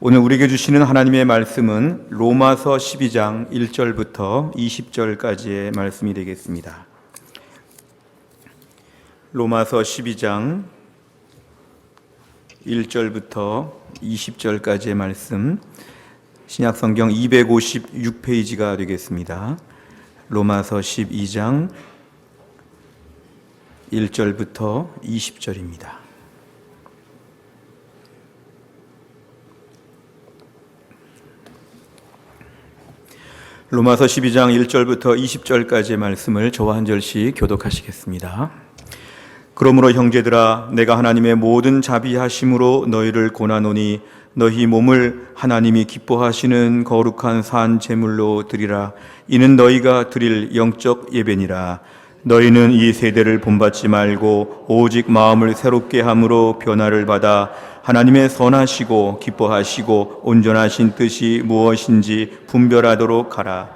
오늘 우리에게 주시는 하나님의 말씀은 로마서 12장 1절부터 20절까지의 말씀이 되겠습니다. 로마서 12장 1절부터 20절까지의 말씀, 신약성경 256페이지가 되겠습니다. 로마서 12장 1절부터 20절입니다. 로마서 12장 1절부터 20절까지의 말씀을 저와 한 절씩 교독하시겠습니다. 그러므로 형제들아, 내가 하나님의 모든 자비하심으로 너희를 고나노니 너희 몸을 하나님이 기뻐하시는 거룩한 산 제물로 드리라. 이는 너희가 드릴 영적 예배니라. 너희는 이 세대를 본받지 말고 오직 마음을 새롭게 함으로 변화를 받아 하나님의 선하시고 기뻐하시고 온전하신 뜻이 무엇인지 분별하도록 하라.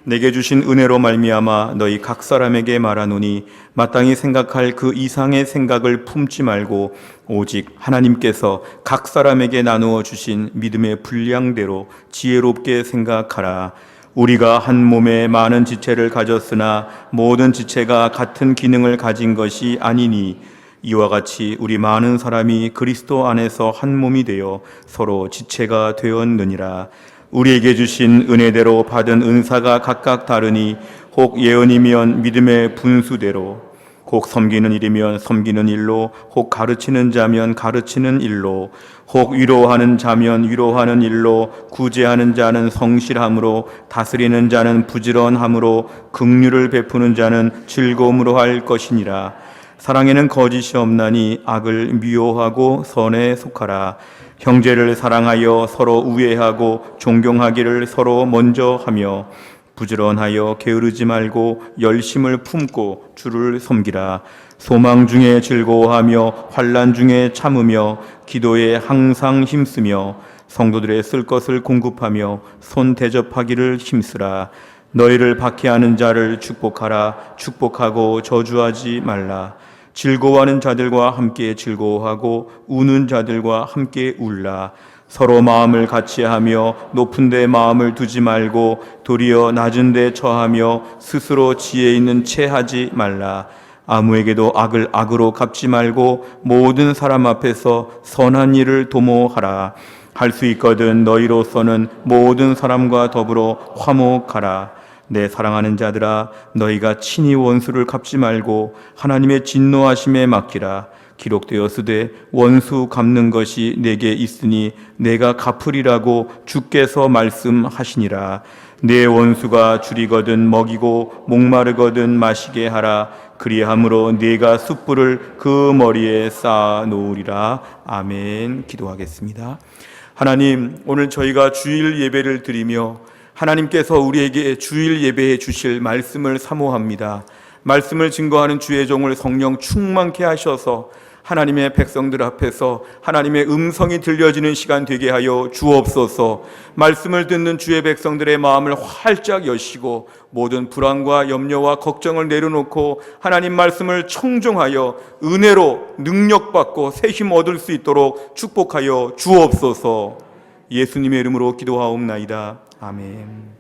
내게 주신 은혜로 말미암아 너희 각 사람에게 말하노니 마땅히 생각할 그 이상의 생각을 품지 말고 오직 하나님께서 각 사람에게 나누어 주신 믿음의 분량대로 지혜롭게 생각하라. 우리가 한 몸에 많은 지체를 가졌으나 모든 지체가 같은 기능을 가진 것이 아니니 이와 같이 우리 많은 사람이 그리스도 안에서 한 몸이 되어 서로 지체가 되었느니라. 우리에게 주신 은혜대로 받은 은사가 각각 다르니 혹 예언이면 믿음의 분수대로, 혹 섬기는 일이면 섬기는 일로, 혹 가르치는 자면 가르치는 일로, 혹 위로하는 자면 위로하는 일로, 구제하는 자는 성실함으로, 다스리는 자는 부지런함으로, 긍휼을 베푸는 자는 즐거움으로 할 것이니라. 사랑에는 거짓이 없나니 악을 미워하고 선에 속하라. 형제를 사랑하여 서로 우애하고 존경하기를 서로 먼저 하며 부지런하여 게으르지 말고 열심을 품고 주를 섬기라. 소망 중에 즐거워하며 환난 중에 참으며 기도에 항상 힘쓰며 성도들의 쓸 것을 공급하며 손 대접하기를 힘쓰라. 너희를 박해하는 자를 축복하라. 축복하고 저주하지 말라. 즐거워하는 자들과 함께 즐거워하고 우는 자들과 함께 울라. 서로 마음을 같이하며 높은 데 마음을 두지 말고 도리어 낮은 데 처하며 스스로 지혜 있는 채 하지 말라. 아무에게도 악을 악으로 갚지 말고 모든 사람 앞에서 선한 일을 도모하라. 할 수 있거든 너희로서는 모든 사람과 더불어 화목하라. 내 사랑하는 자들아, 너희가 친히 원수를 갚지 말고 하나님의 진노하심에 맡기라. 기록되었으되 원수 갚는 것이 내게 있으니 내가 갚으리라고 주께서 말씀하시니라. 내 원수가 줄이거든 먹이고 목마르거든 마시게 하라. 그리함으로 네가 숯불을 그 머리에 쌓아 놓으리라. 아멘. 기도하겠습니다. 하나님, 오늘 저희가 주일 예배를 드리며 하나님께서 우리에게 주일 예배해 주실 말씀을 사모합니다. 말씀을 증거하는 주의 종을 성령 충만케 하셔서 하나님의 백성들 앞에서 하나님의 음성이 들려지는 시간 되게 하여 주옵소서. 말씀을 듣는 주의 백성들의 마음을 활짝 여시고 모든 불안과 염려와 걱정을 내려놓고 하나님 말씀을 청종하여 은혜로 능력받고 새 힘 얻을 수 있도록 축복하여 주옵소서. 예수님의 이름으로 기도하옵나이다. 아멘.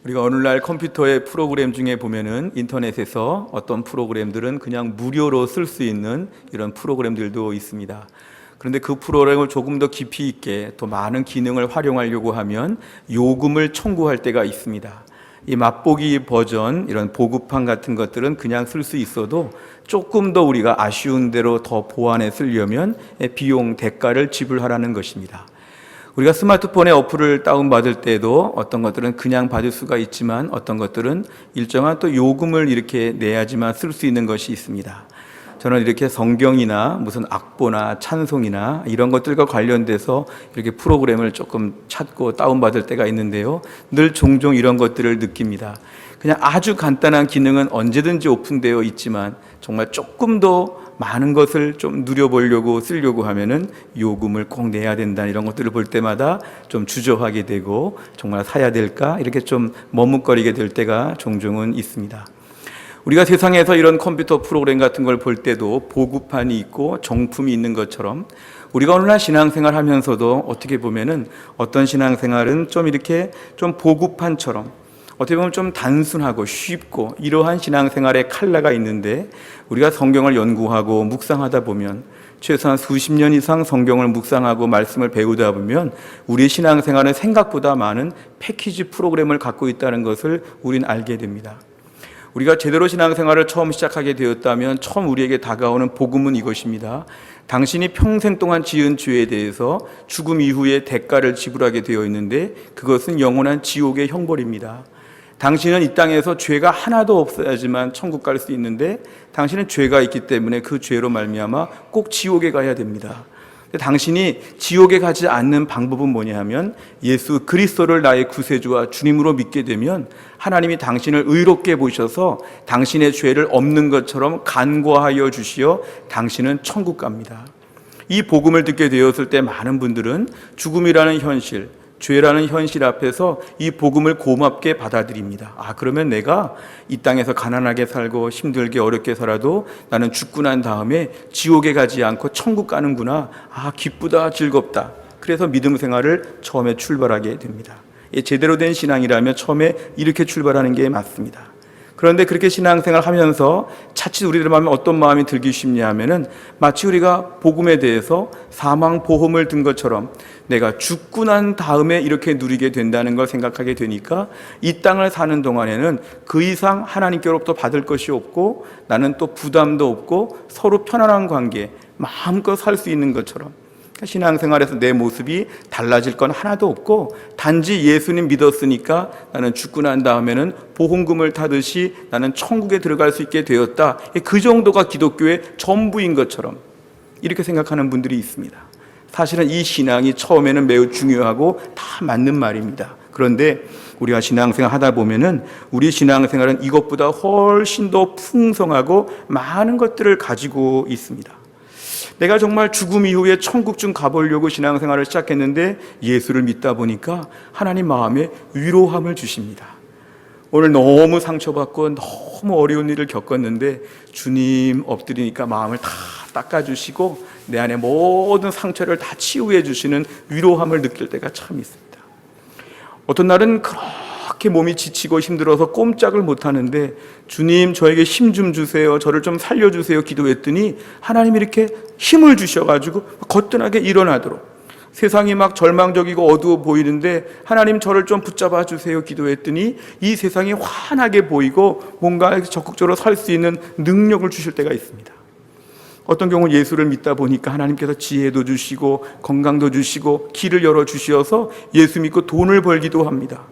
우리가 오늘날 컴퓨터의 프로그램 중에 보면은 인터넷에서 어떤 프로그램들은 그냥 무료로 쓸 수 있는 이런 프로그램들도 있습니다. 그런데 그 프로그램을 조금 더 깊이 있게 또 많은 기능을 활용하려고 하면 요금을 청구할 때가 있습니다. 이 맛보기 버전, 이런 보급판 같은 것들은 그냥 쓸 수 있어도 조금 더 우리가 아쉬운 대로 더 보완해 쓰려면 비용 대가를 지불하라는 것입니다. 우리가 스마트폰에 어플을 다운받을 때도 어떤 것들은 그냥 받을 수가 있지만 어떤 것들은 일정한 또 요금을 이렇게 내야지만 쓸 수 있는 것이 있습니다. 저는 이렇게 성경이나 무슨 악보나 찬송이나 이런 것들과 관련돼서 이렇게 프로그램을 조금 찾고 다운받을 때가 있는데요. 늘 종종 이런 것들을 느낍니다. 그냥 아주 간단한 기능은 언제든지 오픈되어 있지만 정말 조금 더 많은 것을 좀 누려보려고 쓰려고 하면은 요금을 꼭 내야 된다, 이런 것들을 볼 때마다 좀 주저하게 되고 정말 사야 될까 이렇게 좀 머뭇거리게 될 때가 종종은 있습니다. 우리가 세상에서 이런 컴퓨터 프로그램 같은 걸 볼 때도 보급판이 있고 정품이 있는 것처럼 우리가 오늘날 신앙생활 하면서도 어떻게 보면은 어떤 신앙생활은 좀 이렇게 좀 보급판처럼 어떻게 보면 좀 단순하고 쉽고 이러한 신앙생활의 컬러가 있는데, 우리가 성경을 연구하고 묵상하다 보면 최소한 수십 년 이상 성경을 묵상하고 말씀을 배우다 보면 우리의 신앙생활은 생각보다 많은 패키지 프로그램을 갖고 있다는 것을 우리는 알게 됩니다. 우리가 제대로 신앙생활을 처음 시작하게 되었다면 처음 우리에게 다가오는 복음은 이것입니다. 당신이 평생 동안 지은 죄에 대해서 죽음 이후에 대가를 지불하게 되어 있는데 그것은 영원한 지옥의 형벌입니다. 당신은 이 땅에서 죄가 하나도 없어야지만 천국 갈 수 있는데 당신은 죄가 있기 때문에 그 죄로 말미암아 꼭 지옥에 가야 됩니다. 당신이 지옥에 가지 않는 방법은 뭐냐 하면 예수 그리스도를 나의 구세주와 주님으로 믿게 되면 하나님이 당신을 의롭게 보셔서 당신의 죄를 없는 것처럼 간과하여 주시어 당신은 천국 갑니다. 이 복음을 듣게 되었을 때 많은 분들은 죽음이라는 현실, 죄라는 현실 앞에서 이 복음을 고맙게 받아들입니다. 그러면 내가 이 땅에서 가난하게 살고 힘들게 어렵게 살아도 나는 죽고 난 다음에 지옥에 가지 않고 천국 가는구나. 기쁘다, 즐겁다. 그래서 믿음 생활을 처음에 출발하게 됩니다. 제대로 된 신앙이라면 처음에 이렇게 출발하는 게 맞습니다. 그런데 그렇게 신앙생활 하면서 자칫 우리들 마음에 어떤 마음이 들기 쉽냐 하면은 마치 우리가 복음에 대해서 사망보험을 든 것처럼 내가 죽고 난 다음에 이렇게 누리게 된다는 걸 생각하게 되니까 이 땅을 사는 동안에는 그 이상 하나님께로부터 받을 것이 없고 나는 또 부담도 없고 서로 편안한 관계, 마음껏 살 수 있는 것처럼 신앙생활에서 내 모습이 달라질 건 하나도 없고 단지 예수님 믿었으니까 나는 죽고 난 다음에는 보험금을 타듯이 나는 천국에 들어갈 수 있게 되었다. 그 정도가 기독교의 전부인 것처럼 이렇게 생각하는 분들이 있습니다. 사실은 이 신앙이 처음에는 매우 중요하고 다 맞는 말입니다. 그런데 우리가 신앙생활 하다 보면은 우리 신앙생활은 이것보다 훨씬 더 풍성하고 많은 것들을 가지고 있습니다. 내가 정말 죽음 이후에 천국 좀 가보려고 신앙생활을 시작했는데 예수를 믿다 보니까 하나님 마음에 위로함을 주십니다. 오늘 너무 상처받고 너무 어려운 일을 겪었는데 주님 엎드리니까 마음을 다 닦아주시고 내 안에 모든 상처를 다 치유해 주시는 위로함을 느낄 때가 참 있습니다. 어떤 날은 그렇게 몸이 지치고 힘들어서 꼼짝을 못하는데 주님 저에게 힘 좀 주세요, 저를 좀 살려주세요 기도했더니 하나님이 이렇게 힘을 주셔가지고 거뜬하게 일어나도록, 세상이 막 절망적이고 어두워 보이는데 하나님 저를 좀 붙잡아 주세요 기도했더니 이 세상이 환하게 보이고 뭔가 적극적으로 살 수 있는 능력을 주실 때가 있습니다. 어떤 경우는 예수를 믿다 보니까 하나님께서 지혜도 주시고 건강도 주시고 길을 열어주셔서 예수 믿고 돈을 벌기도 합니다.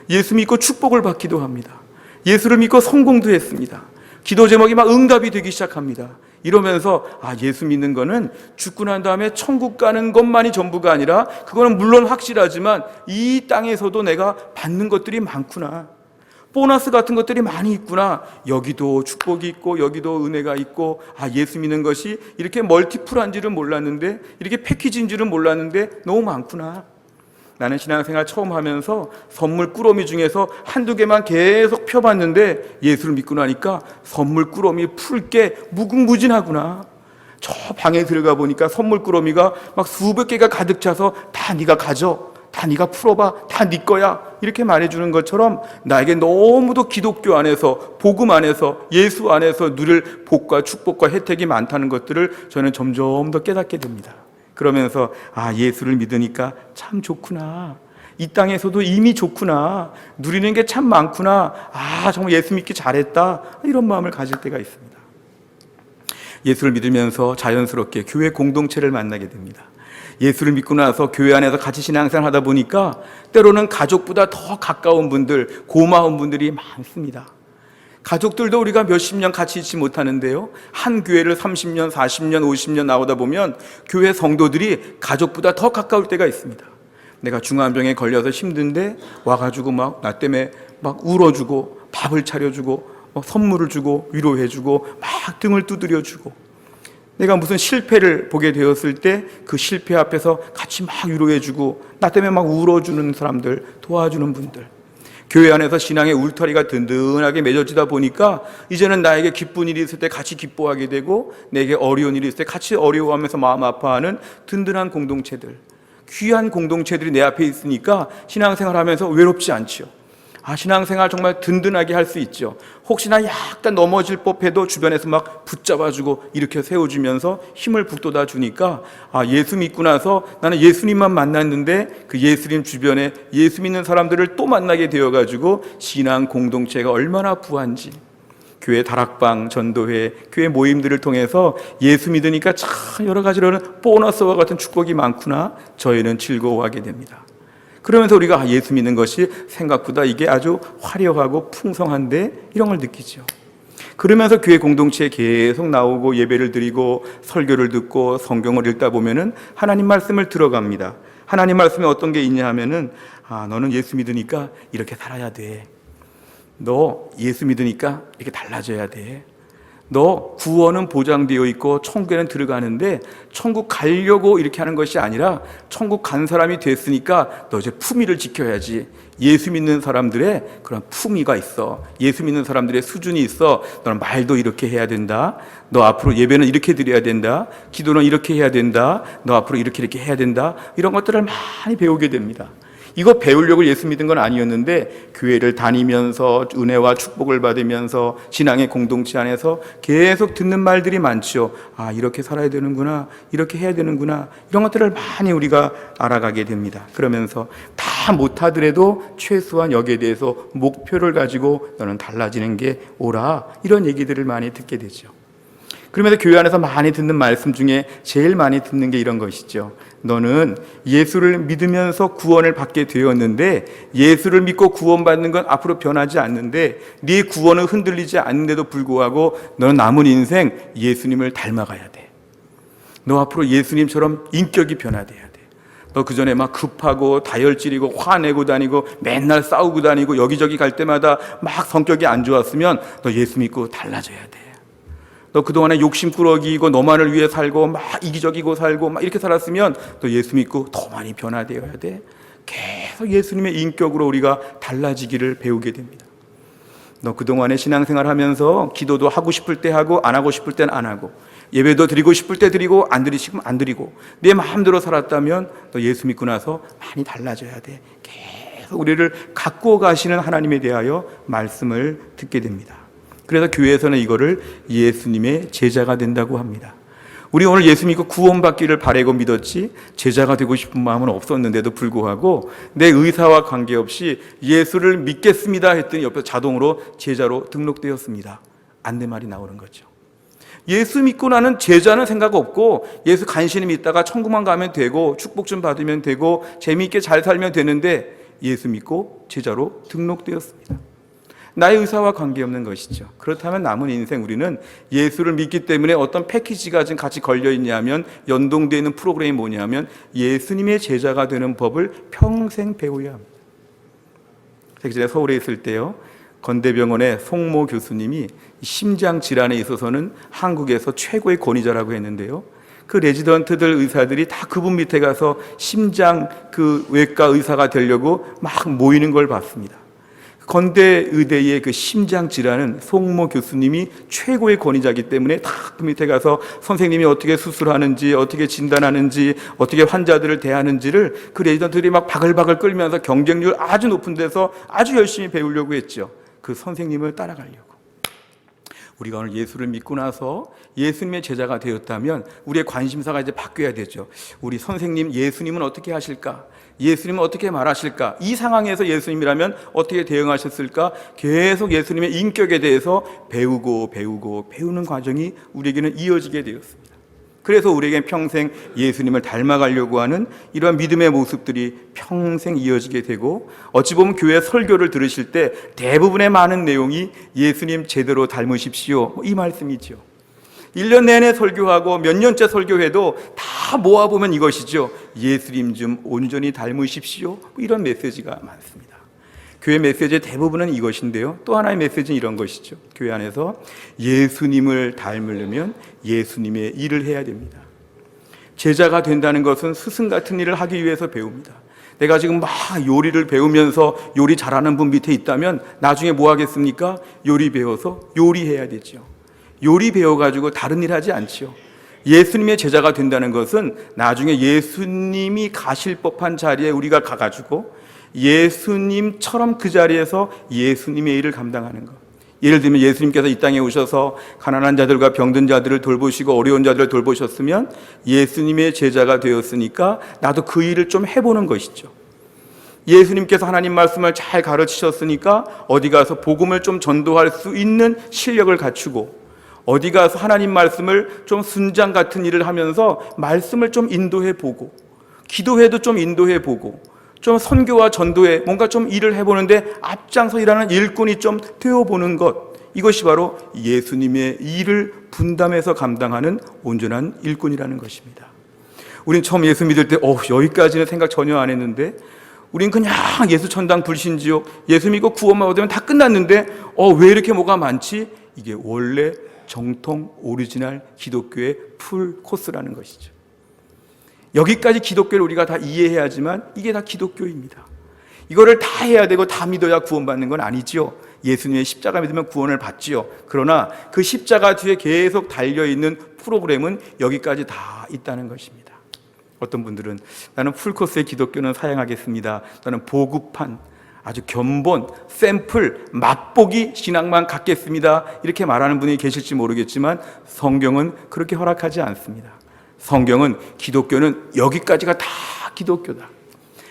예수 믿고 축복을 받기도 합니다. 예수를 믿고 성공도 했습니다. 기도 제목이 막 응답이 되기 시작합니다. 이러면서 예수 믿는 거는 죽고 난 다음에 천국 가는 것만이 전부가 아니라 그거는 물론 확실하지만 이 땅에서도 내가 받는 것들이 많구나, 보너스 같은 것들이 많이 있구나, 여기도 축복이 있고 여기도 은혜가 있고 예수 믿는 것이 이렇게 멀티플한 줄은 몰랐는데, 이렇게 패키지인 줄은 몰랐는데 너무 많구나. 나는 신앙생활 처음 하면서 선물 꾸러미 중에서 한두 개만 계속 펴봤는데 예수를 믿고 나니까 선물 꾸러미 풀 게 무궁무진하구나. 저 방에 들어가 보니까 선물 꾸러미가 막 수백 개가 가득 차서 다 네가 가져, 다 네가 풀어봐, 다 네 거야, 이렇게 말해주는 것처럼 나에게 너무도 기독교 안에서, 복음 안에서, 예수 안에서 누릴 복과 축복과 혜택이 많다는 것들을 저는 점점 더 깨닫게 됩니다. 그러면서 예수를 믿으니까 참 좋구나, 이 땅에서도 이미 좋구나, 누리는 게 참 많구나, 정말 예수 믿기 잘했다, 이런 마음을 가질 때가 있습니다. 예수를 믿으면서 자연스럽게 교회 공동체를 만나게 됩니다. 예수를 믿고 나서 교회 안에서 같이 신앙생활 하다 보니까 때로는 가족보다 더 가까운 분들, 고마운 분들이 많습니다. 가족들도 우리가 몇십 년 같이 있지 못하는데요, 한 교회를 30년, 40년, 50년 나오다 보면 교회 성도들이 가족보다 더 가까울 때가 있습니다. 내가 중환병에 걸려서 힘든데 와가지고 막 나 때문에 막 울어주고 밥을 차려주고 선물을 주고 위로해주고 막 등을 두드려주고, 내가 무슨 실패를 보게 되었을 때 그 실패 앞에서 같이 막 위로해주고 나 때문에 막 울어주는 사람들, 도와주는 분들, 교회 안에서 신앙의 울타리가 든든하게 맺어지다 보니까 이제는 나에게 기쁜 일이 있을 때 같이 기뻐하게 되고, 내게 어려운 일이 있을 때 같이 어려워하면서 마음 아파하는 든든한 공동체들, 귀한 공동체들이 내 앞에 있으니까 신앙생활하면서 외롭지 않죠. 신앙생활 정말 든든하게 할 수 있죠. 혹시나 약간 넘어질 법해도 주변에서 막 붙잡아주고 일으켜 세워주면서 힘을 북돋아 주니까, 예수 믿고 나서 나는 예수님만 만났는데 그 예수님 주변에 예수 믿는 사람들을 또 만나게 되어가지고 신앙 공동체가 얼마나 부한지, 교회 다락방, 전도회, 교회 모임들을 통해서 예수 믿으니까 참 여러 가지로는 보너스와 같은 축복이 많구나, 저희는 즐거워하게 됩니다. 그러면서 우리가 예수 믿는 것이 생각보다 이게 아주 화려하고 풍성한데, 이런 걸 느끼죠. 그러면서 교회 공동체에 계속 나오고 예배를 드리고 설교를 듣고 성경을 읽다 보면은 하나님 말씀을 들어갑니다. 하나님 말씀에 어떤 게 있냐 하면은, 너는 예수 믿으니까 이렇게 살아야 돼. 너 예수 믿으니까 이렇게 달라져야 돼. 너 구원은 보장되어 있고 천국에는 들어가는데 천국 가려고 이렇게 하는 것이 아니라 천국 간 사람이 됐으니까 너 이제 품위를 지켜야지. 예수 믿는 사람들의 그런 품위가 있어. 예수 믿는 사람들의 수준이 있어. 너는 말도 이렇게 해야 된다. 너 앞으로 예배는 이렇게 드려야 된다. 기도는 이렇게 해야 된다. 너 앞으로 이렇게 해야 된다. 이런 것들을 많이 배우게 됩니다. 이거 배우려고 예수 믿은 건 아니었는데, 교회를 다니면서 은혜와 축복을 받으면서 신앙의 공동체 안에서 계속 듣는 말들이 많죠. 이렇게 살아야 되는구나, 이렇게 해야 되는구나, 이런 것들을 많이 우리가 알아가게 됩니다. 그러면서 다 못하더라도 최소한 여기에 대해서 목표를 가지고 너는 달라지는 게 오라, 이런 얘기들을 많이 듣게 되죠. 그러면서 교회 안에서 많이 듣는 말씀 중에 제일 많이 듣는 게 이런 것이죠. 너는 예수를 믿으면서 구원을 받게 되었는데, 예수를 믿고 구원받는 건 앞으로 변하지 않는데, 네 구원은 흔들리지 않는데도 불구하고 너는 남은 인생 예수님을 닮아가야 돼. 너 앞으로 예수님처럼 인격이 변화돼야 돼. 너 그전에 막 급하고 다혈질이고 화내고 다니고 맨날 싸우고 다니고 여기저기 갈 때마다 막 성격이 안 좋았으면 너 예수 믿고 달라져야 돼. 너 그동안에 욕심꾸러기이고 너만을 위해 살고 막 이기적이고 살고 막 이렇게 살았으면 너 예수 믿고 더 많이 변화되어야 돼. 계속 예수님의 인격으로 우리가 달라지기를 배우게 됩니다. 너 그동안에 신앙생활 하면서 기도도 하고 싶을 때 하고 안 하고 싶을 때는 안 하고, 예배도 드리고 싶을 때 드리고 안 드리시면 안 드리고, 내 마음대로 살았다면 너 예수 믿고 나서 많이 달라져야 돼. 계속 우리를 가꾸어 가시는 하나님에 대하여 말씀을 듣게 됩니다. 그래서 교회에서는 이거를 예수님의 제자가 된다고 합니다. 우리 오늘 예수 믿고 구원받기를 바라고 믿었지 제자가 되고 싶은 마음은 없었는데도 불구하고 내 의사와 관계없이 예수를 믿겠습니다 했더니 옆에서 자동으로 제자로 등록되었습니다. 안내말이 나오는 거죠. 예수 믿고 나는 제자는 생각 없고 예수 간신히 믿다가 천국만 가면 되고 축복 좀 받으면 되고 재미있게 잘 살면 되는데, 예수 믿고 제자로 등록되었습니다. 나의 의사와 관계없는 것이죠. 그렇다면 남은 인생 우리는 예수를 믿기 때문에 어떤 패키지가 지금 같이 걸려있냐면, 연동되어 있는 프로그램이 뭐냐면 예수님의 제자가 되는 법을 평생 배워야 합니다. 제가 전에 서울에 있을 때요, 건대병원의 송모 교수님이 심장 질환에 있어서는 한국에서 최고의 권위자라고 했는데요, 그 레지던트들 의사들이 다 그분 밑에 가서 심장 그 외과 의사가 되려고 막 모이는 걸 봤습니다. 건대의대의 그 심장 질환은 송모 교수님이 최고의 권위자이기 때문에 다 그 밑에 가서 선생님이 어떻게 수술하는지, 어떻게 진단하는지, 어떻게 환자들을 대하는지를 그 레지던트들이 막 바글바글 끓면서 경쟁률 아주 높은 데서 아주 열심히 배우려고 했죠. 그 선생님을 따라가려고. 우리가 오늘 예수를 믿고 나서 예수님의 제자가 되었다면 우리의 관심사가 이제 바뀌어야 되죠. 우리 선생님 예수님은 어떻게 하실까? 예수님은 어떻게 말하실까? 이 상황에서 예수님이라면 어떻게 대응하셨을까? 계속 예수님의 인격에 대해서 배우는 과정이 우리에게는 이어지게 되었습니다. 그래서 우리에게 평생 예수님을 닮아가려고 하는 이러한 믿음의 모습들이 평생 이어지게 되고, 어찌 보면 교회 설교를 들으실 때 대부분의 많은 내용이 예수님 제대로 닮으십시오, 이 말씀이죠. 1년 내내 설교하고 몇 년째 설교해도 다 모아보면 이것이죠. 예수님 좀 온전히 닮으십시오, 이런 메시지가 많습니다. 교회 메시지의 대부분은 이것인데요, 또 하나의 메시지는 이런 것이죠. 교회 안에서 예수님을 닮으려면 예수님의 일을 해야 됩니다. 제자가 된다는 것은 스승 같은 일을 하기 위해서 배웁니다. 내가 지금 막 요리를 배우면서 요리 잘하는 분 밑에 있다면 나중에 뭐 하겠습니까? 요리 배워서 요리해야 되죠. 요리 배워가지고 다른 일 하지 않지요. 예수님의 제자가 된다는 것은 나중에 예수님이 가실 법한 자리에 우리가 가가지고 예수님처럼 그 자리에서 예수님의 일을 감당하는 것. 예를 들면 예수님께서 이 땅에 오셔서 가난한 자들과 병든 자들을 돌보시고 어려운 자들을 돌보셨으면 예수님의 제자가 되었으니까 나도 그 일을 좀 해보는 것이죠. 예수님께서 하나님 말씀을 잘 가르치셨으니까 어디 가서 복음을 좀 전도할 수 있는 실력을 갖추고 어디 가서 하나님 말씀을 좀 순장 같은 일을 하면서 말씀을 좀 인도해 보고 기도회도 좀 인도해 보고 좀 선교와 전도에 뭔가 좀 일을 해보는데 앞장서 일하는 일꾼이 좀 되어보는 것, 이것이 바로 예수님의 일을 분담해서 감당하는 온전한 일꾼이라는 것입니다. 우린 처음 예수 믿을 때 여기까지는 생각 전혀 안 했는데 우린 그냥 예수 천당 불신지옥 예수 믿고 구원만 얻으면 다 끝났는데 왜 이렇게 뭐가 많지? 이게 원래 정통 오리지널 기독교의 풀 코스라는 것이죠. 여기까지 기독교를 우리가 다 이해해야지만 이게 다 기독교입니다. 이거를 다 해야 되고 다 믿어야 구원받는 건 아니지요. 예수님의 십자가 믿으면 구원을 받지요. 그러나 그 십자가 뒤에 계속 달려있는 프로그램은 여기까지 다 있다는 것입니다. 어떤 분들은 나는 풀코스의 기독교는 사양하겠습니다. 나는 보급한 아주 견본, 샘플, 맛보기 신앙만 갖겠습니다. 이렇게 말하는 분이 계실지 모르겠지만 성경은 그렇게 허락하지 않습니다. 성경은 기독교는 여기까지가 다 기독교다.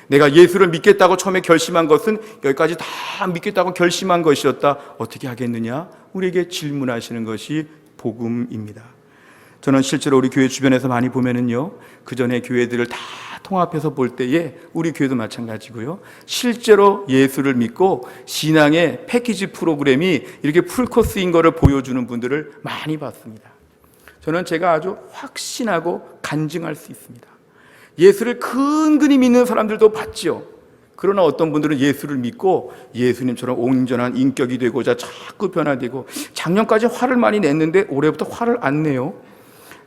내가 예수를 믿겠다고 처음에 결심한 것은 여기까지 다 믿겠다고 결심한 것이었다. 어떻게 하겠느냐? 우리에게 질문하시는 것이 복음입니다. 저는 실제로 우리 교회 주변에서 많이 보면은요, 그 전에 교회들을 다 통합해서 볼 때에 우리 교회도 마찬가지고요, 실제로 예수를 믿고 신앙의 패키지 프로그램이 이렇게 풀코스인 거를 보여주는 분들을 많이 봤습니다. 저는 제가 아주 확신하고 간증할 수 있습니다. 예수를 근근히 믿는 사람들도 봤죠. 그러나 어떤 분들은 예수를 믿고 예수님처럼 온전한 인격이 되고자 자꾸 변화되고, 작년까지 화를 많이 냈는데 올해부터 화를 안 내요.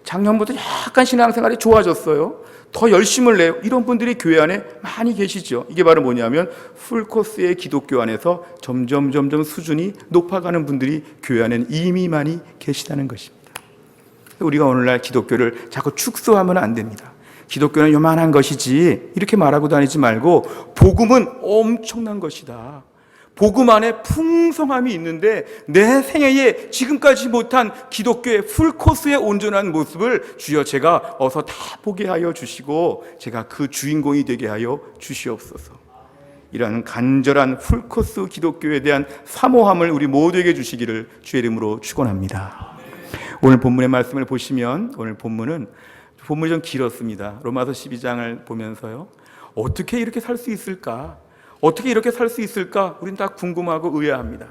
작년부터 약간 신앙생활이 좋아졌어요. 더 열심을 내요. 이런 분들이 교회 안에 많이 계시죠. 이게 바로 뭐냐면 풀코스의 기독교 안에서 점점 수준이 높아가는 분들이 교회 안에는 이미 많이 계시다는 것입니다. 우리가 오늘날 기독교를 자꾸 축소하면 안 됩니다. 기독교는 요만한 것이지 이렇게 말하고 다니지 말고 복음은 엄청난 것이다. 복음 안에 풍성함이 있는데 내 생애에 지금까지 못한 기독교의 풀코스의 온전한 모습을 주여 제가 어서 다 보게 하여 주시고 제가 그 주인공이 되게 하여 주시옵소서. 이러한 간절한 풀코스 기독교에 대한 사모함을 우리 모두에게 주시기를 주의 이름으로 축원합니다. 오늘 본문의 말씀을 보시면 오늘 본문이 좀 길었습니다. 로마서 12장을 보면서요, 어떻게 이렇게 살 수 있을까? 어떻게 이렇게 살 수 있을까? 우린 다 궁금하고 의아합니다.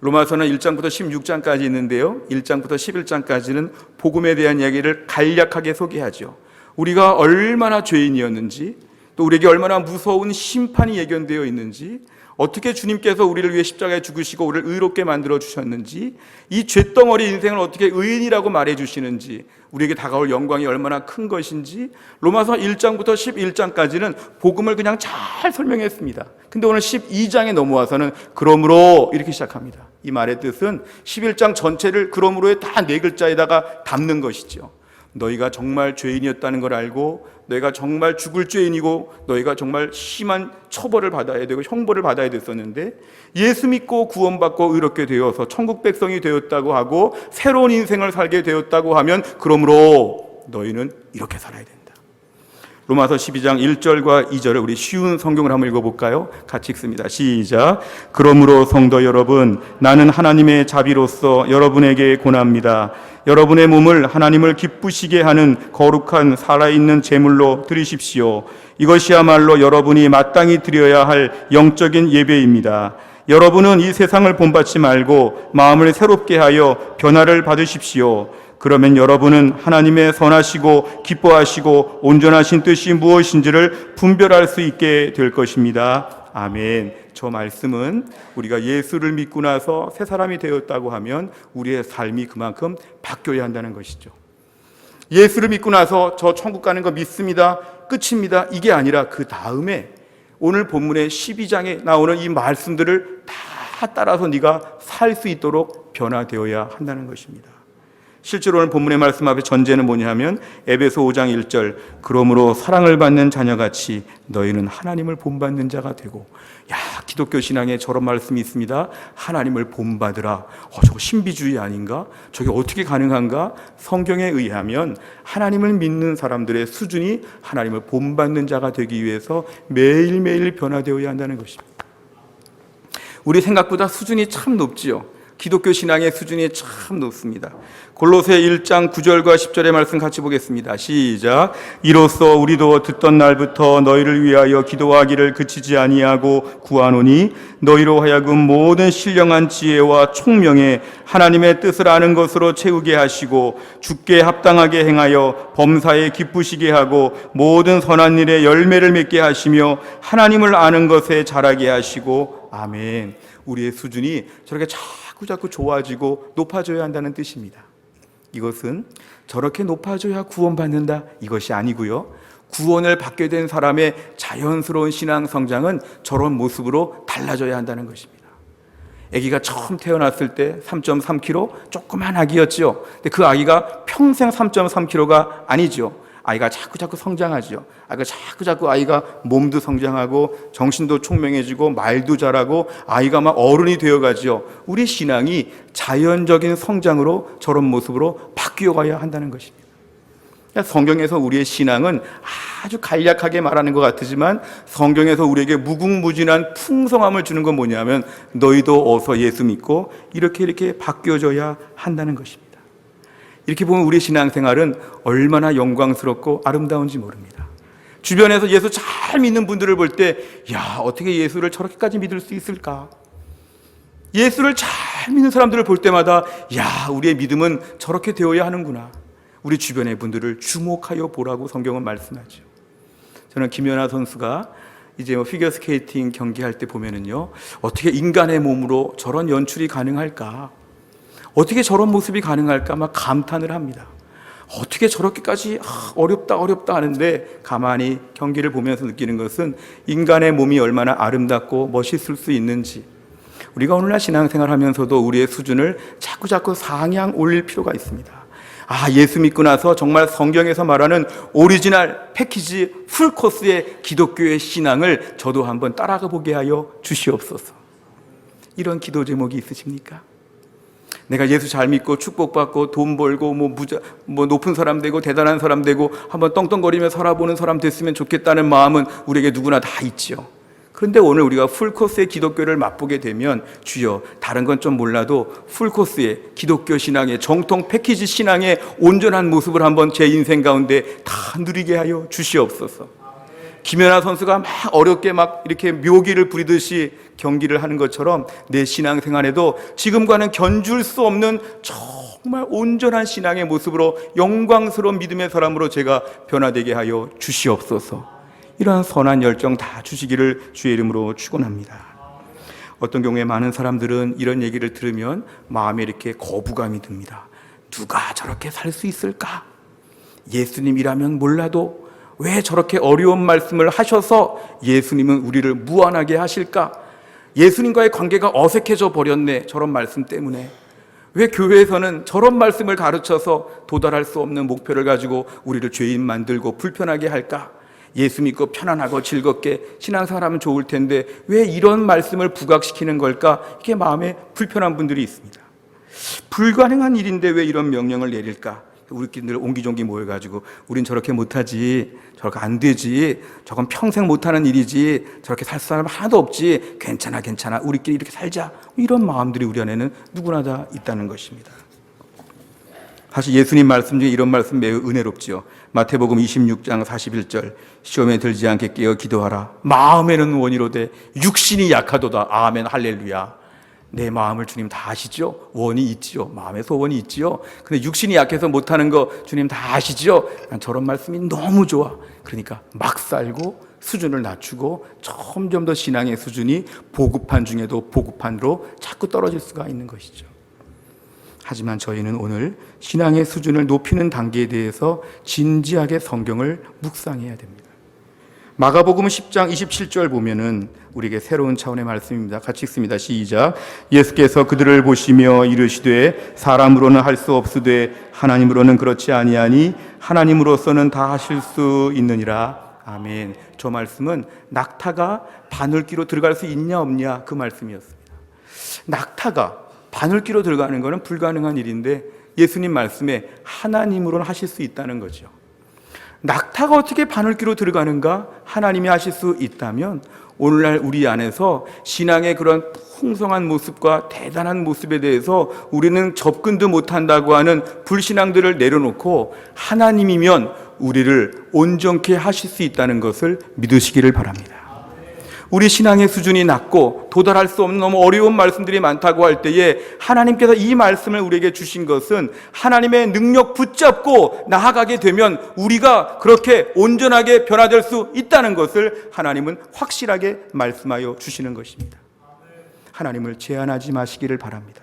로마서는 1장부터 16장까지 있는데요, 1장부터 11장까지는 복음에 대한 이야기를 간략하게 소개하죠. 우리가 얼마나 죄인이었는지, 또 우리에게 얼마나 무서운 심판이 예견되어 있는지, 어떻게 주님께서 우리를 위해 십자가에 죽으시고 우리를 의롭게 만들어 주셨는지, 이 죄덩어리 인생을 어떻게 의인이라고 말해 주시는지, 우리에게 다가올 영광이 얼마나 큰 것인지 로마서 1장부터 11장까지는 복음을 그냥 잘 설명했습니다. 근데 오늘 12장에 넘어와서는 그러므로 이렇게 시작합니다. 이 말의 뜻은 11장 전체를 그러므로의 다 네 글자에다가 담는 것이죠. 너희가 정말 죄인이었다는 걸 알고, 너희가 정말 죽을 죄인이고, 너희가 정말 심한 처벌을 받아야 되고 형벌을 받아야 됐었는데, 예수 믿고 구원받고 의롭게 되어서 천국 백성이 되었다고 하고 새로운 인생을 살게 되었다고 하면 그러므로 너희는 이렇게 살아야 된다. 로마서 12장 1절과 2절을 우리 쉬운 성경을 한번 읽어볼까요? 같이 읽습니다. 시작. 그러므로 성도 여러분, 나는 하나님의 자비로서 여러분에게 권합니다. 여러분의 몸을 하나님을 기쁘시게 하는 거룩한 살아있는 제물로 드리십시오. 이것이야말로 여러분이 마땅히 드려야 할 영적인 예배입니다. 여러분은 이 세상을 본받지 말고 마음을 새롭게 하여 변화를 받으십시오. 그러면 여러분은 하나님의 선하시고 기뻐하시고 온전하신 뜻이 무엇인지를 분별할 수 있게 될 것입니다. 아멘. 저 말씀은 우리가 예수를 믿고 나서 새 사람이 되었다고 하면 우리의 삶이 그만큼 바뀌어야 한다는 것이죠. 예수를 믿고 나서 저 천국 가는 거 믿습니다, 끝입니다, 이게 아니라 그 다음에 오늘 본문의 12장에 나오는 이 말씀들을 다 따라서 네가 살 수 있도록 변화되어야 한다는 것입니다. 실제로 오늘 본문의 말씀 앞에 전제는 뭐냐면 에베소 5장 1절 그러므로 사랑을 받는 자녀같이 너희는 하나님을 본받는 자가 되고, 기독교 신앙에 저런 말씀이 있습니다. 하나님을 본받으라. 저거 신비주의 아닌가? 저게 어떻게 가능한가? 성경에 의하면 하나님을 믿는 사람들의 수준이 하나님을 본받는 자가 되기 위해서 매일매일 변화되어야 한다는 것입니다. 우리 생각보다 수준이 참 높지요. 기독교 신앙의 수준이 참 높습니다. 골로새 1장 9절과 10절의 말씀 같이 보겠습니다. 시작. 이로써 우리도 듣던 날부터 너희를 위하여 기도하기를 그치지 아니하고 구하노니 너희로 하여금 모든 신령한 지혜와 총명에 하나님의 뜻을 아는 것으로 채우게 하시고 주께 합당하게 행하여 범사에 기쁘시게 하고 모든 선한 일에 열매를 맺게 하시며 하나님을 아는 것에 자라게 하시고. 아멘. 우리의 수준이 저렇게 자꾸 좋아지고 높아져야 한다는 뜻입니다. 이것은 저렇게 높아져야 구원받는다 이것이 아니고요, 구원을 받게 된 사람의 자연스러운 신앙 성장은 저런 모습으로 달라져야 한다는 것입니다. 아기가 처음 태어났을 때 3.3kg 조그만 아기였죠. 근데 그 아기가 평생 3.3kg가 아니죠. 아이가 자꾸 성장하죠. 아이가 몸도 성장하고 정신도 총명해지고 말도 잘하고 아이가 막 어른이 되어가죠. 우리 신앙이 자연적인 성장으로 저런 모습으로 바뀌어가야 한다는 것입니다. 성경에서 우리의 신앙은 아주 간략하게 말하는 것 같지만 성경에서 우리에게 무궁무진한 풍성함을 주는 건 뭐냐면 너희도 어서 예수 믿고 이렇게 바뀌어져야 한다는 것입니다. 이렇게 보면 우리 신앙생활은 얼마나 영광스럽고 아름다운지 모릅니다. 주변에서 예수 잘 믿는 분들을 볼 때 어떻게 예수를 저렇게까지 믿을 수 있을까? 예수를 잘 믿는 사람들을 볼 때마다 우리의 믿음은 저렇게 되어야 하는구나. 우리 주변의 분들을 주목하여 보라고 성경은 말씀하죠. 저는 김연아 선수가 이제 피겨스케이팅 경기할 때 보면은요, 어떻게 인간의 몸으로 저런 연출이 가능할까? 어떻게 저런 모습이 가능할까 막 감탄을 합니다. 어떻게 저렇게까지 어렵다 하는데 가만히 경기를 보면서 느끼는 것은 인간의 몸이 얼마나 아름답고 멋있을 수 있는지, 우리가 오늘날 신앙생활 하면서도 우리의 수준을 자꾸 상향 올릴 필요가 있습니다. 예수 믿고 나서 정말 성경에서 말하는 오리지널 패키지 풀코스의 기독교의 신앙을 저도 한번 따라가 보게 하여 주시옵소서. 이런 기도 제목이 있으십니까? 내가 예수 잘 믿고 축복받고 돈 벌고 높은 사람 되고 대단한 사람 되고 한번 떵떵거리며 살아보는 사람 됐으면 좋겠다는 마음은 우리에게 누구나 다 있지요. 그런데 오늘 우리가 풀코스의 기독교를 맛보게 되면 주여, 다른 건 좀 몰라도 풀코스의 기독교 신앙의 정통 패키지 신앙의 온전한 모습을 한번 제 인생 가운데 다 누리게 하여 주시옵소서. 김연아 선수가 막 어렵게 막 이렇게 묘기를 부리듯이 경기를 하는 것처럼 내 신앙생활에도 지금과는 견줄 수 없는 정말 온전한 신앙의 모습으로 영광스러운 믿음의 사람으로 제가 변화되게 하여 주시옵소서. 이러한 선한 열정 다 주시기를 주의 이름으로 축원합니다. 어떤 경우에 많은 사람들은 이런 얘기를 들으면 마음에 이렇게 거부감이 듭니다. 누가 저렇게 살 수 있을까? 예수님이라면 몰라도 왜 저렇게 어려운 말씀을 하셔서 예수님은 우리를 무한하게 하실까? 예수님과의 관계가 어색해져 버렸네, 저런 말씀 때문에. 왜 교회에서는 저런 말씀을 가르쳐서 도달할 수 없는 목표를 가지고 우리를 죄인 만들고 불편하게 할까? 예수 믿고 편안하고 즐겁게 신앙생활하면 좋을 텐데 왜 이런 말씀을 부각시키는 걸까? 이게 마음에 불편한 분들이 있습니다. 불가능한 일인데 왜 이런 명령을 내릴까? 우리끼리 늘 옹기종기 모여가지고 우린 저렇게 못하지, 저렇게 안 되지, 저건 평생 못하는 일이지, 저렇게 살 사람 하나도 없지, 괜찮아 우리끼리 이렇게 살자, 이런 마음들이 우리 안에는 누구나 다 있다는 것입니다. 사실 예수님 말씀 중에 이런 말씀 매우 은혜롭지요. 마태복음 26장 41절 시험에 들지 않게 깨어 기도하라. 마음에는 원이로되 육신이 약하도다. 아멘 할렐루야. 내 마음을 주님 다 아시죠? 원이 있지요. 마음에서 원이 있지요. 근데 육신이 약해서 못하는 거 주님 다 아시죠? 난 저런 말씀이 너무 좋아. 그러니까 막 살고 수준을 낮추고 점점 더 신앙의 수준이 보급한 중에도 보급한으로 자꾸 떨어질 수가 있는 것이죠. 하지만 저희는 오늘 신앙의 수준을 높이는 단계에 대해서 진지하게 성경을 묵상해야 됩니다. 마가복음 10장 27절 보면은 우리에게 새로운 차원의 말씀입니다. 같이 읽습니다. 시작. 예수께서 그들을 보시며 이르시되 사람으로는 할 수 없으되 하나님으로는 그렇지 아니하니 하나님으로서는 다 하실 수 있느니라. 아멘. 저 말씀은 낙타가 바늘귀로 들어갈 수 있냐 없냐 그 말씀이었습니다. 낙타가 바늘귀로 들어가는 것은 불가능한 일인데 예수님 말씀에 하나님으로는 하실 수 있다는 거죠. 낙타가 어떻게 바늘귀로 들어가는가? 하나님이 하실 수 있다면 오늘날 우리 안에서 신앙의 그런 풍성한 모습과 대단한 모습에 대해서 우리는 접근도 못한다고 하는 불신앙들을 내려놓고 하나님이면 우리를 온전케 하실 수 있다는 것을 믿으시기를 바랍니다. 우리 신앙의 수준이 낮고 도달할 수 없는 너무 어려운 말씀들이 많다고 할 때에 하나님께서 이 말씀을 우리에게 주신 것은 하나님의 능력 붙잡고 나아가게 되면 우리가 그렇게 온전하게 변화될 수 있다는 것을 하나님은 확실하게 말씀하여 주시는 것입니다. 하나님을 제한하지 마시기를 바랍니다.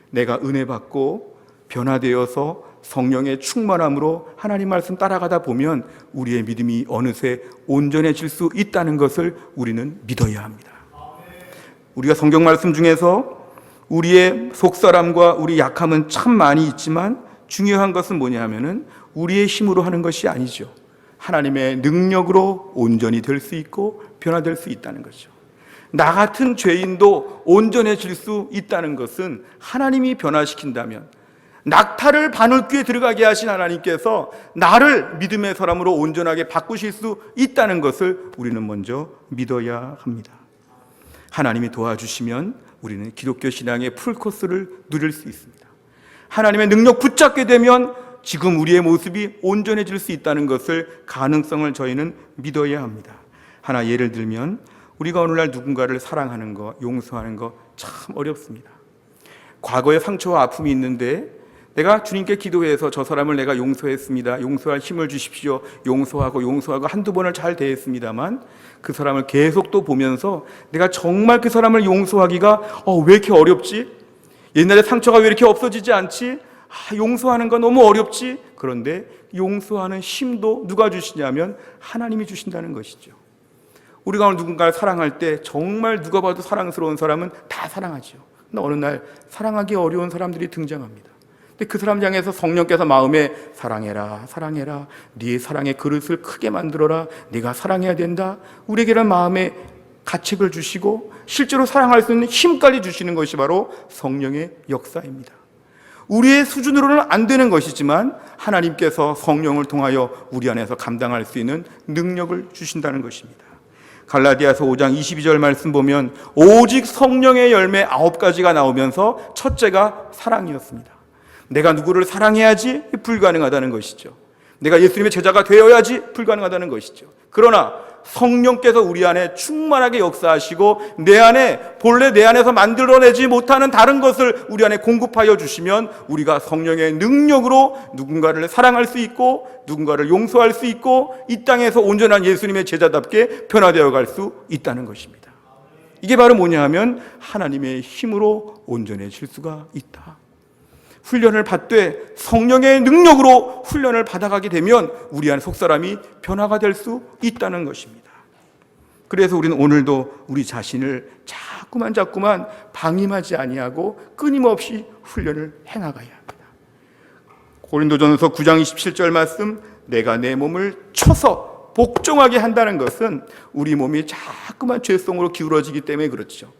내가 은혜 받고 변화되어서 성령의 충만함으로 하나님 말씀 따라가다 보면 우리의 믿음이 어느새 온전해질 수 있다는 것을 우리는 믿어야 합니다. 우리가 성경 말씀 중에서 우리의 속사람과 우리 약함은 참 많이 있지만 중요한 것은 뭐냐면은 우리의 힘으로 하는 것이 아니죠. 하나님의 능력으로 온전히 될 수 있고 변화될 수 있다는 거죠. 나 같은 죄인도 온전해질 수 있다는 것은 하나님이 변화시킨다면 낙타를 바늘귀에 들어가게 하신 하나님께서 나를 믿음의 사람으로 온전하게 바꾸실 수 있다는 것을 우리는 먼저 믿어야 합니다. 하나님이 도와주시면 우리는 기독교 신앙의 풀코스를 누릴 수 있습니다. 하나님의 능력 붙잡게 되면 지금 우리의 모습이 온전해질 수 있다는 것을 가능성을 저희는 믿어야 합니다. 하나 예를 들면 우리가 오늘날 누군가를 사랑하는 거, 용서하는 거 참 어렵습니다. 과거에 상처와 아픔이 있는데 내가 주님께 기도해서 저 사람을 내가 용서했습니다. 용서할 힘을 주십시오. 용서하고 한두 번을 잘 대했습니다만 그 사람을 계속 또 보면서 내가 정말 그 사람을 용서하기가 왜 이렇게 어렵지? 옛날에 상처가 왜 이렇게 없어지지 않지? 용서하는 건 너무 어렵지? 그런데 용서하는 힘도 누가 주시냐면 하나님이 주신다는 것이죠. 우리가 오늘 누군가를 사랑할 때 정말 누가 봐도 사랑스러운 사람은 다 사랑하죠. 근데 어느 날 사랑하기 어려운 사람들이 등장합니다. 근데 그 사람 향해서 성령께서 마음에 사랑해라, 사랑해라, 네 사랑의 그릇을 크게 만들어라, 네가 사랑해야 된다, 우리에게는 마음에 가책을 주시고 실제로 사랑할 수 있는 힘까지 주시는 것이 바로 성령의 역사입니다. 우리의 수준으로는 안 되는 것이지만 하나님께서 성령을 통하여 우리 안에서 감당할 수 있는 능력을 주신다는 것입니다. 갈라디아서 5장 22절 말씀 보면 오직 성령의 열매 9가지가 나오면서 첫째가 사랑이었습니다. 내가 누구를 사랑해야지 불가능하다는 것이죠. 내가 예수님의 제자가 되어야지 불가능하다는 것이죠. 그러나 성령께서 우리 안에 충만하게 역사하시고 본래 내 안에서 만들어내지 못하는 다른 것을 우리 안에 공급하여 주시면 우리가 성령의 능력으로 누군가를 사랑할 수 있고 누군가를 용서할 수 있고 이 땅에서 온전한 예수님의 제자답게 변화되어 갈 수 있다는 것입니다. 이게 바로 뭐냐 하면 하나님의 힘으로 온전해질 수가 있다. 훈련을 받되 성령의 능력으로 훈련을 받아가게 되면 우리 안에 속사람이 변화가 될 수 있다는 것입니다. 그래서 우리는 오늘도 우리 자신을 자꾸만 방임하지 아니하고 끊임없이 훈련을 해나가야 합니다. 고린도전서 9장 27절 말씀, 내가 내 몸을 쳐서 복종하게 한다는 것은 우리 몸이 자꾸만 죄성으로 기울어지기 때문에 그렇죠.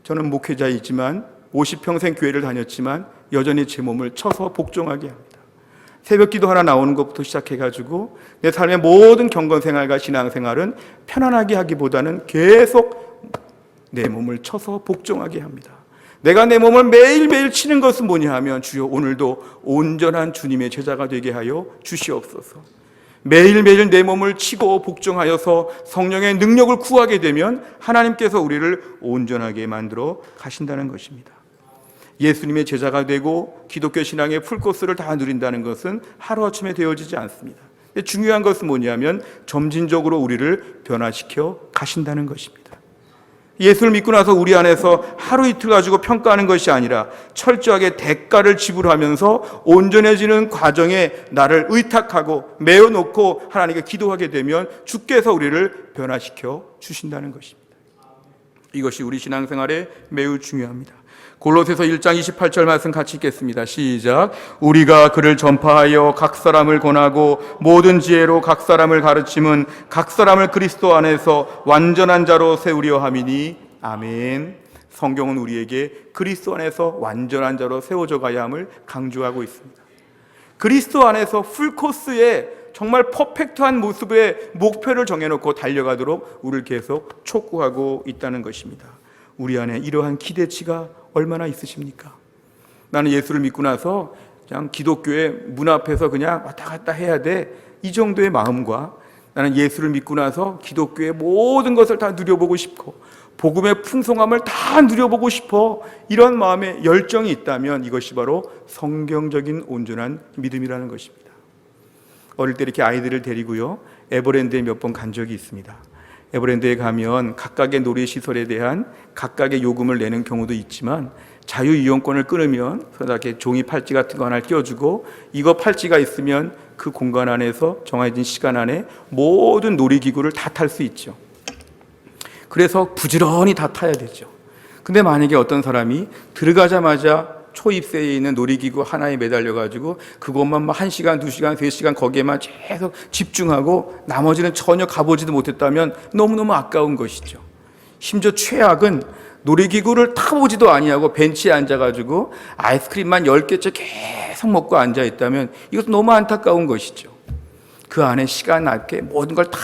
저는 목회자이지만 50평생 교회를 다녔지만 여전히 제 몸을 쳐서 복종하게 합니다. 새벽 기도 하나 나오는 것부터 시작해가지고 내 삶의 모든 경건생활과 신앙생활은 편안하게 하기보다는 계속 내 몸을 쳐서 복종하게 합니다. 내가 내 몸을 매일매일 치는 것은 뭐냐 하면 주여 오늘도 온전한 주님의 제자가 되게 하여 주시옵소서. 매일매일 내 몸을 치고 복종하여서 성령의 능력을 구하게 되면 하나님께서 우리를 온전하게 만들어 가신다는 것입니다. 예수님의 제자가 되고 기독교 신앙의 풀코스를 다 누린다는 것은 하루아침에 되어지지 않습니다. 중요한 것은 뭐냐면 점진적으로 우리를 변화시켜 가신다는 것입니다. 예수를 믿고 나서 우리 안에서 하루 이틀 가지고 평가하는 것이 아니라 철저하게 대가를 지불하면서 온전해지는 과정에 나를 의탁하고 메어놓고 하나님께 기도하게 되면 주께서 우리를 변화시켜 주신다는 것입니다. 이것이 우리 신앙생활에 매우 중요합니다. 골로새서 1장 28절 말씀 같이 읽겠습니다. 시작. 우리가 그를 전파하여 각 사람을 권하고 모든 지혜로 각 사람을 가르침은 각 사람을 그리스도 안에서 완전한 자로 세우려 함이니. 아멘. 성경은 우리에게 그리스도 안에서 완전한 자로 세워져 가야 함을 강조하고 있습니다. 그리스도 안에서 풀코스의 정말 퍼펙트한 모습의 목표를 정해놓고 달려가도록 우리를 계속 촉구하고 있다는 것입니다. 우리 안에 이러한 기대치가 얼마나 있으십니까? 나는 예수를 믿고 나서 그냥 기독교의 문 앞에서 그냥 왔다 갔다 해야 돼, 이 정도의 마음과 나는 예수를 믿고 나서 기독교의 모든 것을 다 누려보고 싶고 복음의 풍성함을 다 누려보고 싶어, 이런 마음의 열정이 있다면 이것이 바로 성경적인 온전한 믿음이라는 것입니다. 어릴 때 이렇게 아이들을 데리고요, 에버랜드에 몇 번 간 적이 있습니다. 에버랜드에 가면 각각의 놀이시설에 대한 각각의 요금을 내는 경우도 있지만 자유이용권을 끊으면 이렇게 종이 팔찌 같은 거 하나 껴주고 이거 팔찌가 있으면 그 공간 안에서 정해진 시간 안에 모든 놀이기구를 다 탈 수 있죠. 그래서 부지런히 다 타야 되죠. 근데 만약에 어떤 사람이 들어가자마자 초입세에 있는 놀이기구 하나에 매달려가지고 그것만 1시간, 2시간, 3시간 거기에만 계속 집중하고 나머지는 전혀 가보지도 못했다면 너무너무 아까운 것이죠. 심지어 최악은 놀이기구를 타보지도 아니하고 벤치에 앉아가지고 아이스크림만 10개째 계속 먹고 앉아있다면 이것도 너무 안타까운 것이죠. 그 안에 시간 낮게 모든 걸 다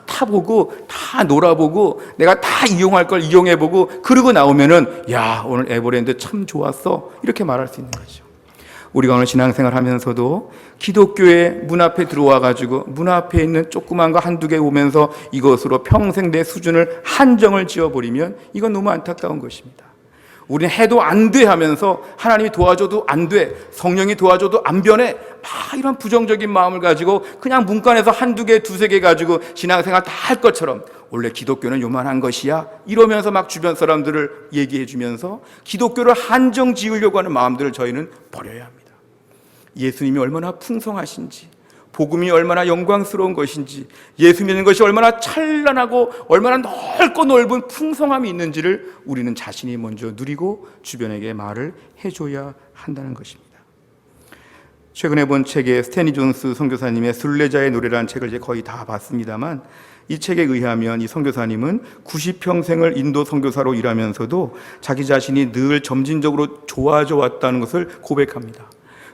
타보고 다 놀아보고 내가 다 이용할 걸 이용해보고 그러고 나오면은 야, 오늘 에버랜드 참 좋았어, 이렇게 말할 수 있는 거죠. 우리가 오늘 신앙생활 하면서도 기독교의 문 앞에 들어와 가지고 문 앞에 있는 조그만 거 한두 개 오면서 이것으로 평생 내 수준을 한정을 지어버리면 이건 너무 안타까운 것입니다. 우리는 해도 안 돼 하면서 하나님이 도와줘도 안 돼, 성령이 도와줘도 안 변해, 막 이런 부정적인 마음을 가지고 그냥 문간에서 한두 개, 두세 개 가지고 신앙생활 다 할 것처럼 원래 기독교는 요만한 것이야 이러면서 막 주변 사람들을 얘기해 주면서 기독교를 한정 지으려고 하는 마음들을 저희는 버려야 합니다. 예수님이 얼마나 풍성하신지, 복음이 얼마나 영광스러운 것인지, 예수 믿는 것이 얼마나 찬란하고 얼마나 넓고 넓은 풍성함이 있는지를 우리는 자신이 먼저 누리고 주변에게 말을 해줘야 한다는 것입니다. 최근에 본 책에 스탠리 존스 선교사님의 순례자의 노래라는 책을 이제 거의 다 봤습니다만, 이 책에 의하면 이 선교사님은 90평생을 인도 선교사로 일하면서도 자기 자신이 늘 점진적으로 좋아져 왔다는 것을 고백합니다.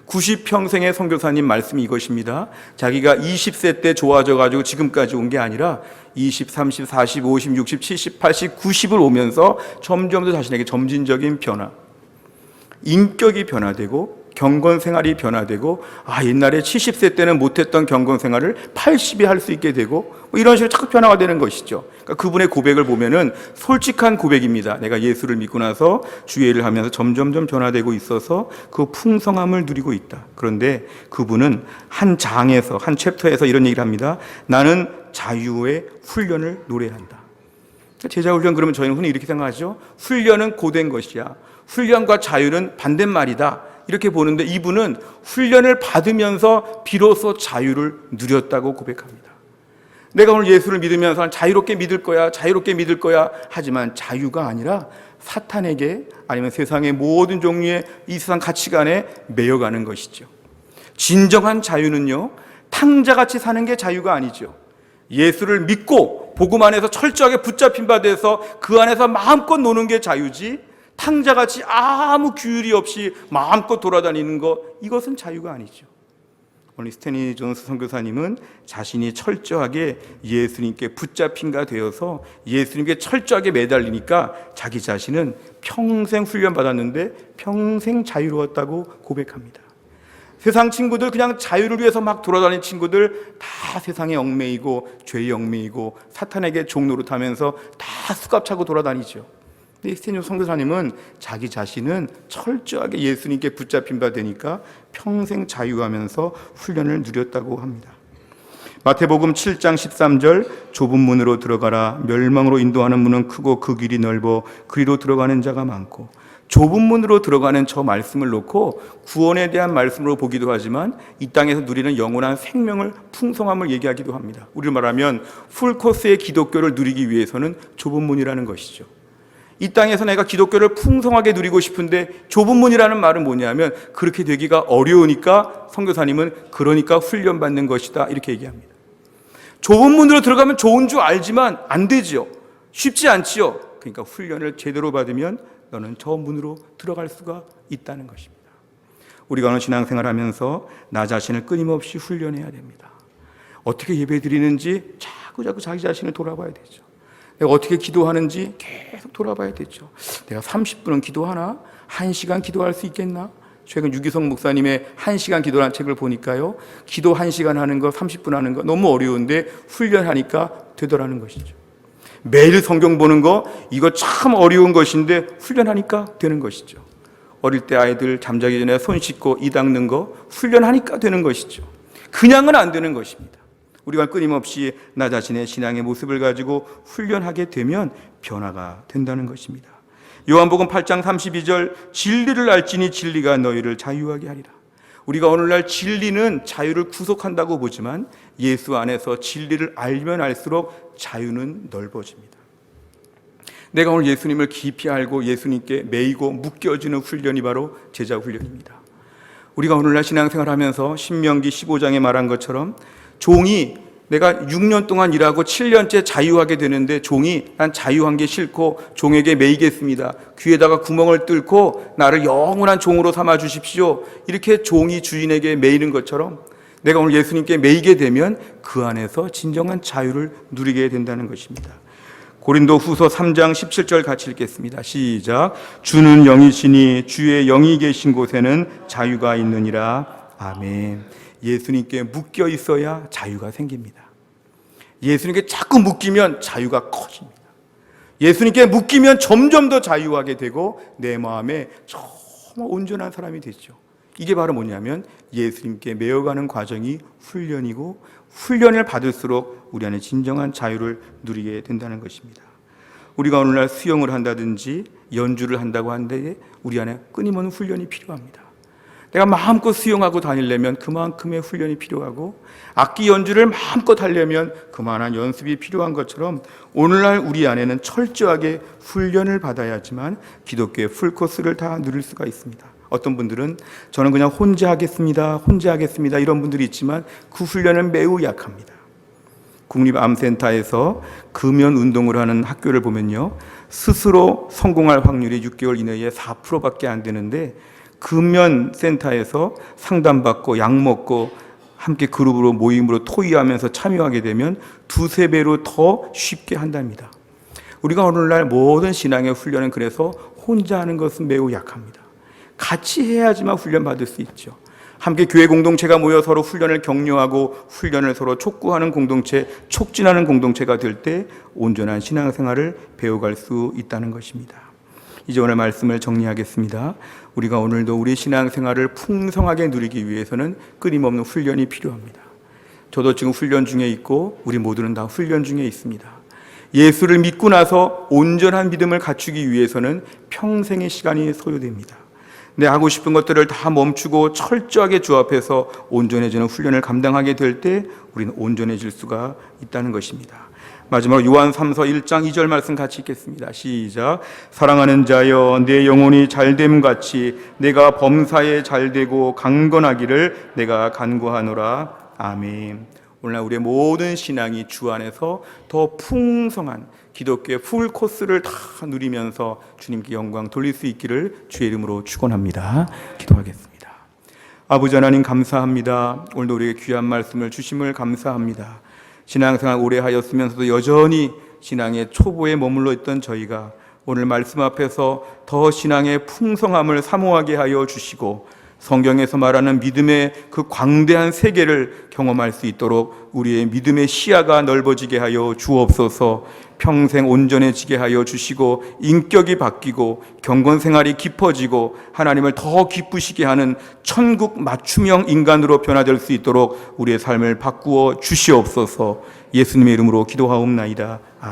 90평생의 선교사님 말씀이 이것입니다. 자기가 20세 때 좋아져가지고 지금까지 온 게 아니라 20, 30, 40, 50, 60, 70, 80, 90을 오면서 점점 더 자신에게 점진적인 변화, 인격이 변화되고 경건 생활이 변화되고, 옛날에 70세 때는 못했던 경건 생활을 80이 할 수 있게 되고, 이런 식으로 자꾸 변화가 되는 것이죠. 그러니까 그분의 고백을 보면은 솔직한 고백입니다. 내가 예수를 믿고 나서 주의 일을 하면서 점점점 변화되고 있어서 그 풍성함을 누리고 있다. 그런데 그분은 한 장에서, 한 챕터에서 이런 얘기를 합니다. 나는 자유의 훈련을 노래한다. 제자훈련, 그러면 저희는 흔히 이렇게 생각하죠. 훈련은 고된 것이야. 훈련과 자유는 반대말이다. 이렇게 보는데 이분은 훈련을 받으면서 비로소 자유를 누렸다고 고백합니다. 내가 오늘 예수를 믿으면서 자유롭게 믿을 거야, 자유롭게 믿을 거야 하지만 자유가 아니라 사탄에게, 아니면 세상의 모든 종류의 이 세상 가치관에 매여가는 것이죠. 진정한 자유는요, 탕자같이 사는 게 자유가 아니죠. 예수를 믿고 복음 안에서 철저하게 붙잡힌 바 돼서 그 안에서 마음껏 노는 게 자유지, 탕자같이 아무 규율이 없이 마음껏 돌아다니는 것, 이것은 자유가 아니죠. 오늘 스탠리 존스 선교사님은 자신이 철저하게 예수님께 붙잡힌가 되어서 예수님께 철저하게 매달리니까 자기 자신은 평생 훈련받았는데 평생 자유로웠다고 고백합니다. 세상 친구들, 그냥 자유를 위해서 막 돌아다니는 친구들 다 세상에 얽매이고 죄에 얽매이고 사탄에게 종노릇하면서 다 수갑 차고 돌아다니죠. 근데 스탠리 선교사님은 자기 자신은 철저하게 예수님께 붙잡힌 바 되니까 평생 자유하면서 훈련을 누렸다고 합니다. 마태복음 7장 13절 좁은 문으로 들어가라. 멸망으로 인도하는 문은 크고 그 길이 넓어 그리로 들어가는 자가 많고. 좁은 문으로 들어가는 저 말씀을 놓고 구원에 대한 말씀으로 보기도 하지만 이 땅에서 누리는 영원한 생명을 풍성함을 얘기하기도 합니다. 우리로 말하면 풀코스의 기독교를 누리기 위해서는 좁은 문이라는 것이죠. 이 땅에서 내가 기독교를 풍성하게 누리고 싶은데 좁은 문이라는 말은 뭐냐면 그렇게 되기가 어려우니까 선교사님은 그러니까 훈련받는 것이다 이렇게 얘기합니다. 좁은 문으로 들어가면 좋은 줄 알지만 안 되죠. 쉽지 않지요. 그러니까 훈련을 제대로 받으면 너는 저 문으로 들어갈 수가 있다는 것입니다. 우리가 오늘 신앙생활하면서 나 자신을 끊임없이 훈련해야 됩니다. 어떻게 예배 드리는지 자꾸 자기 자신을 돌아봐야 되죠. 내가 어떻게 기도하는지 계속 돌아봐야 되죠. 내가 30분은 기도하나? 1시간 기도할 수 있겠나? 최근 유기성 목사님의 1시간 기도라는 책을 보니까요, 기도 1시간 하는 거, 30분 하는 거 너무 어려운데 훈련하니까 되더라는 것이죠. 매일 성경 보는 거, 이거 참 어려운 것인데 훈련하니까 되는 것이죠. 어릴 때 아이들 잠자기 전에 손 씻고 이 닦는 거 훈련하니까 되는 것이죠. 그냥은 안 되는 것입니다. 우리가 끊임없이 나 자신의 신앙의 모습을 가지고 훈련하게 되면 변화가 된다는 것입니다. 요한복음 8장 32절 진리를 알지니 진리가 너희를 자유하게 하리라. 우리가 오늘날 진리는 자유를 구속한다고 보지만 예수 안에서 진리를 알면 알수록 자유는 넓어집니다. 내가 오늘 예수님을 깊이 알고 예수님께 매이고 묶여지는 훈련이 바로 제자 훈련입니다. 우리가 오늘날 신앙생활하면서 신명기 15장에 말한 것처럼 종이 내가 6년 동안 일하고 7년째 자유하게 되는데 종이 난 자유한 게 싫고 종에게 매이겠습니다. 귀에다가 구멍을 뚫고 나를 영원한 종으로 삼아 주십시오. 이렇게 종이 주인에게 매이는 것처럼 내가 오늘 예수님께 매이게 되면 그 안에서 진정한 자유를 누리게 된다는 것입니다. 고린도 후서 3장 17절 같이 읽겠습니다. 시작. 주는 영이시니 주의 영이 계신 곳에는 자유가 있느니라. 아멘. 예수님께 묶여 있어야 자유가 생깁니다. 예수님께 자꾸 묶이면 자유가 커집니다. 예수님께 묶이면 점점 더 자유하게 되고 내 마음에 정말 온전한 사람이 되죠. 이게 바로 뭐냐면 예수님께 매어가는 과정이 훈련이고 훈련을 받을수록 우리 안에 진정한 자유를 누리게 된다는 것입니다. 우리가 오늘날 수영을 한다든지 연주를 한다고 하는데 우리 안에 끊임없는 훈련이 필요합니다. 내가 마음껏 수영하고 다니려면 그만큼의 훈련이 필요하고 악기 연주를 마음껏 하려면 그만한 연습이 필요한 것처럼 오늘날 우리 안에는 철저하게 훈련을 받아야지만 기독교의 풀코스를 다 누릴 수가 있습니다. 어떤 분들은 저는 그냥 혼자 하겠습니다 이런 분들이 있지만 그 훈련은 매우 약합니다. 국립암센터에서 금연 운동을 하는 학교를 보면요, 스스로 성공할 확률이 6개월 이내에 4%밖에 안 되는데 금연센터에서 상담받고 약 먹고 함께 그룹으로 모임으로 토의하면서 참여하게 되면 2-3배로 더 쉽게 한답니다. 우리가 오늘날 모든 신앙의 훈련은 그래서 혼자 하는 것은 매우 약합니다. 같이 해야지만 훈련 받을 수 있죠. 함께 교회 공동체가 모여 서로 훈련을 격려하고 훈련을 서로 촉구하는 공동체, 촉진하는 공동체가 될 때 온전한 신앙생활을 배워갈 수 있다는 것입니다. 이제 오늘 말씀을 정리하겠습니다. 우리가 오늘도 우리 신앙생활을 풍성하게 누리기 위해서는 끊임없는 훈련이 필요합니다. 저도 지금 훈련 중에 있고 우리 모두는 다 훈련 중에 있습니다. 예수를 믿고 나서 온전한 믿음을 갖추기 위해서는 평생의 시간이 소요됩니다. 내 하고 싶은 것들을 다 멈추고 철저하게 주 앞에서 온전해지는 훈련을 감당하게 될 때 우리는 온전해질 수가 있다는 것입니다. 마지막으로 요한 3서 1장 2절 말씀 같이 읽겠습니다. 시작. 사랑하는 자여 내 영혼이 잘됨 같이 내가 범사에 잘되고 강건하기를 내가 간구하노라. 아멘. 오늘날 우리의 모든 신앙이 주 안에서 더 풍성한 기독교의 풀코스를 다 누리면서 주님께 영광 돌릴 수 있기를 주의 이름으로 축원합니다. 기도하겠습니다. 아버지 하나님 감사합니다. 오늘도 우리에게 귀한 말씀을 주심을 감사합니다. 신앙생활 오래 하였으면서도 여전히 신앙의 초보에 머물러 있던 저희가 오늘 말씀 앞에서 더 신앙의 풍성함을 사모하게 하여 주시고 성경에서 말하는 믿음의 그 광대한 세계를 경험할 수 있도록 우리의 믿음의 시야가 넓어지게 하여 주옵소서. 평생 온전해지게 하여 주시고 인격이 바뀌고 경건 생활이 깊어지고 하나님을 더 기쁘시게 하는 천국 맞춤형 인간으로 변화될 수 있도록 우리의 삶을 바꾸어 주시옵소서. 예수님의 이름으로 기도하옵나이다. 아멘.